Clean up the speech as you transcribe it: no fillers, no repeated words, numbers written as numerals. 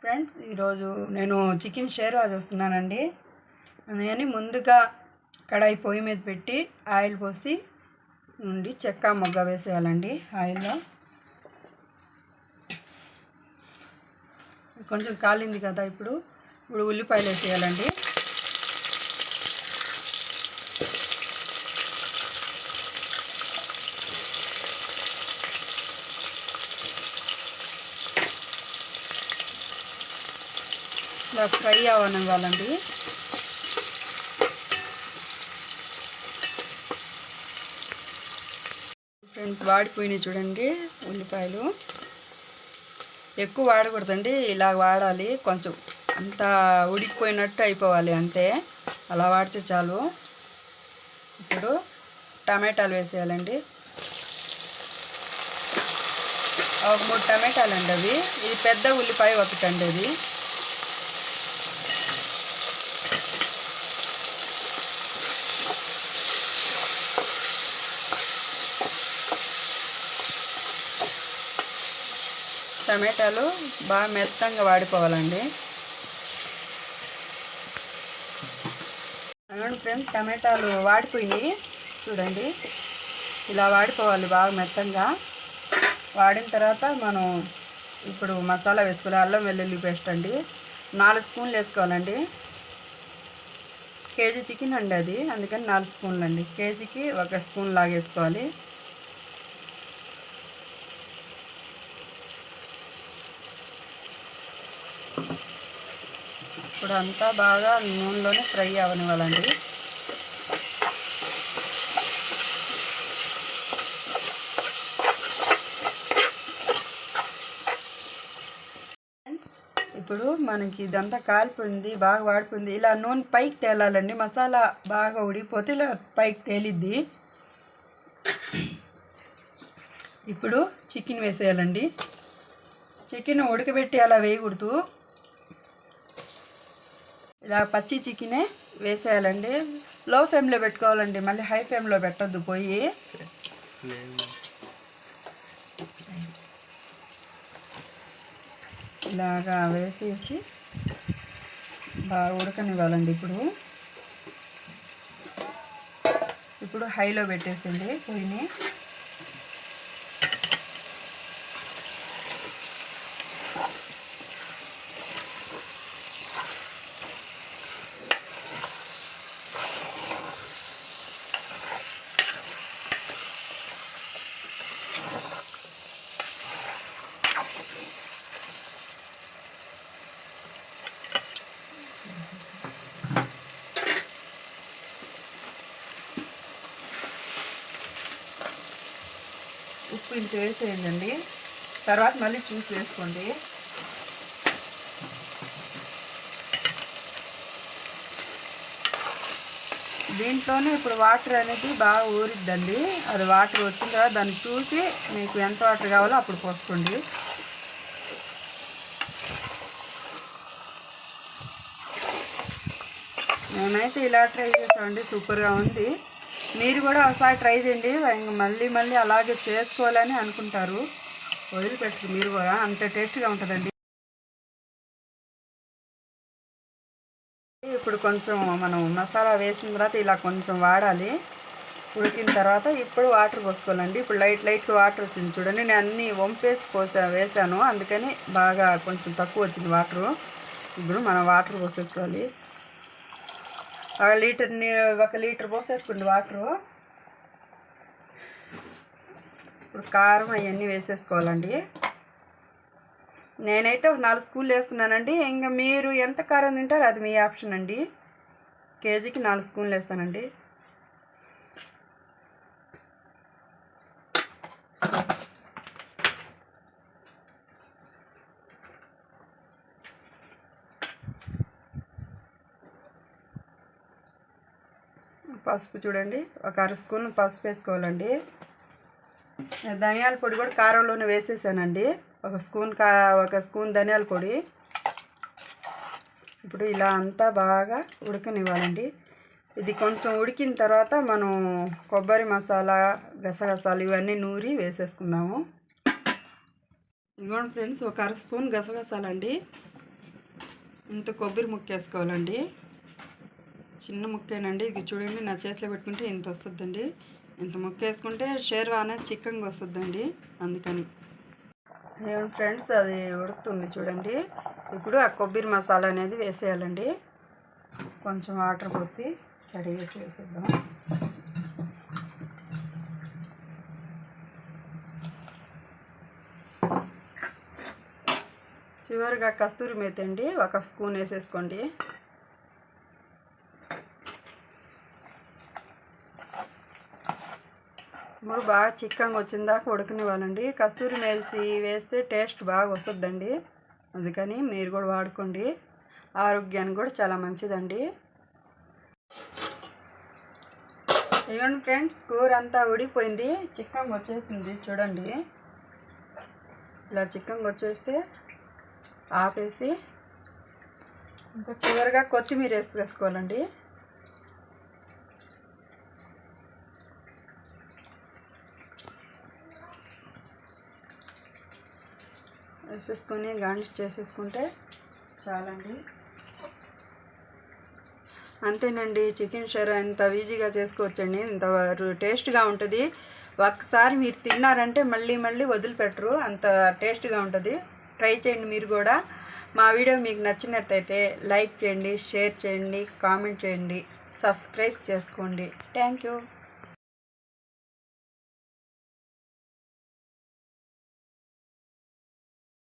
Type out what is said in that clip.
Friends, ఈరోజు నేను chicken sherwa చేస్తున్నానండి. అందుకని ముందుగా కడాయి పొయ్యి మీద పెట్టి ఆయిల్ పోసి నుండి చెక్క మొగ్గ వేసేయాలండి. ఆయిల్లో కొంచెం కాలింది కదా, ఇప్పుడు ఉల్లిపాయలు వేసేయాలండి. ఇలా ఫ్రై అవనివ్వాలండి. ఫ్రెండ్స్, వాడిపోయినాయి చూడండి ఉల్లిపాయలు. ఎక్కువ వాడకూడదండి, ఇలా వాడాలి. కొంచెం అంతా ఉడికిపోయినట్టు అయిపోవాలి, అంతే. అలా వాడితే చాలు. ఇప్పుడు టమాటాలు వేసేయాలండి. ఒక 3 టమాటాలు అండి అవి. ఇది పెద్ద ఉల్లిపాయ ఒకటండి అది. టమాటాలు బాగా మెత్తంగా వాడిపోవాలండి. అవును ఫ్రెండ్స్, టమాటాలు వాడిపోయినాయి చూడండి. ఇలా వాడిపోవాలి బాగా మెత్తంగా. వాడిన తర్వాత మనం ఇప్పుడు మసాలా వేసుకోవాలి. అల్లం వెల్లుల్లి పేస్ట్ అండి 4 స్పూన్లు వేసుకోవాలండి. కేజీ చికెన్ అండి అది, అందుకని 4 స్పూన్లు అండి. కేజీకి 1 స్పూన్ లాగా వేసుకోవాలి. ఇప్పుడు అంతా బాగా నూనెలోనే ఫ్రై అవనివ్వాలండి. ఇప్పుడు మనకి ఇదంతా కాలిపోయింది, బాగా వాడిపోయింది. ఇలా నూనె పైకి తేలాలండి. మసాలా బాగా ఉడికిపోతే ఇలా పైకి తేలిద్ది. ఇప్పుడు చికెన్ వేసేయాలండి. చికెన్ ఉడకబెట్టి అలా వేయకూడదు, ఇలా పచ్చి చికెనే వేసేయాలండి. లో ఫ్లేమ్లో పెట్టుకోవాలండి, మళ్ళీ హై ఫ్లేమ్లో పెట్టద్దు పోయి. ఇలాగా వేసేసి బాగా ఉడకనివ్వాలండి. ఇప్పుడు హైలో పెట్టేసింది పొయ్యిని. ఉప్పు ఇంత వేసేయండి, తర్వాత మళ్ళీ చూసి వేసుకోండి. దీంట్లోనే ఇప్పుడు వాటర్ అనేది బాగా ఊరిద్దండి. అది వాటర్ వచ్చిన తర్వాత దాన్ని చూసి మీకు ఎంత వాటర్ కావాలో అప్పుడు పోసుకోండి. నేనైతే ఇలా ట్రై చేస్తామండి, సూపర్గా ఉంది. మీరు కూడా ఒకసారి ట్రై చేయండి. మళ్ళీ మళ్ళీ అలాగే చేసుకోవాలని అనుకుంటారు, వదిలిపెట్టరు మీరు కూడా. అంత టేస్ట్గా ఉంటుందండి. ఇప్పుడు కొంచెం మనం మసాలా వేసిన తర్వాత ఇలా కొంచెం వాడాలి. ఉడికిన తర్వాత ఇప్పుడు వాటర్ పోసుకోవాలండి. ఇప్పుడు లైట్గా వాటర్ వచ్చింది చూడండి. నేను అన్నీ వంపేసి వేసాను, అందుకని బాగా కొంచెం తక్కువ వచ్చింది వాటరు. ఇప్పుడు మనం వాటర్ పోసేసుకోవాలి. 1 లీటర్ పోసేసుకోండి వాటరు. ఇప్పుడు కారం అవన్నీ వేసేసుకోవాలండి. నేనైతే ఒక 4 స్పూన్లు వేస్తున్నానండి. ఇంకా మీరు ఎంత కారం తింటారో అది మీ ఆప్షన్ అండి. కేజీకి 4 స్పూన్లు వేస్తానండి. పసుపు చూడండి, 1 స్పూన్ పసుపు వేసుకోవాలండి. ధనియాల పొడి కూడా కారంలోనే వేసేసానండి. 1 స్పూన్ ధనియాల పొడి. ఇప్పుడు ఇలా అంతా బాగా ఉడకనివ్వాలండి. ఇది కొంచెం ఉడికిన తర్వాత మనం కొబ్బరి మసాలా, గసగసాలు ఇవన్నీ నూరి వేసేసుకుందాము. ఇదిగోండి ఫ్రెండ్స్, 1 అర స్పూన్ గసగసాలండి. ఇంత కొబ్బరి ముక్క వేసుకోవాలండి. చిన్న ముక్కేనండి, ఇది చూడండి నా చేతిలో పెట్టుకుంటే ఇంత వస్తుందండి. ఇంత ముక్క వేసుకుంటే షేర్వా అనేది చిక్కగా వస్తుందండి, అందుకని. ఏమండి ఫ్రెండ్స్, అది ఉడుకుతుంది చూడండి. ఇప్పుడు ఆ కొబ్బరి మసాలా అనేది వేసేయాలండి. కొంచెం వాటర్ పోసి కడిగేసి వేసేద్దాం. చివరిగా కస్తూరి మేతి అండి, 1 స్పూన్ వేసేసుకోండి. ఇప్పుడు బాగా చిక్కగా వచ్చిందాక ఉడకనివ్వాలండి. కస్తూరి మేతి వేస్తే టేస్ట్ బాగా వస్తుందండి, అందుకని మీరు కూడా వాడుకోండి. ఆరోగ్యానికి కూడా చాలా మంచిదండి. ఇవ్వండి ఫ్రెండ్స్, కూర అంతా ఉడికిపోయింది, చిక్కగా వచ్చేసింది చూడండి. ఇలా చిక్కగా వచ్చేస్తే ఆపేసి ఇంకా చివరిగా కొత్తిమీర వేసుకోవాలండి. వేసేసుకొని గార్నిష్ చేసేసుకుంటే చాలండి. అంతేనండి, చికెన్ షెర్వా ఎంత ఈజీగా చేసుకోవచ్చండి, ఇంత టేస్ట్గా ఉంటుంది. ఒకసారి మీరు తిన్నారంటే మళ్ళీ మళ్ళీ వదిలిపెట్టరు, అంత టేస్ట్గా ఉంటుంది. ట్రై చేయండి మీరు కూడా. మా వీడియో మీకు నచ్చినట్టయితే లైక్ చేయండి, షేర్ చేయండి, కామెంట్ చేయండి, సబ్స్క్రైబ్ చేసుకోండి. Thank you.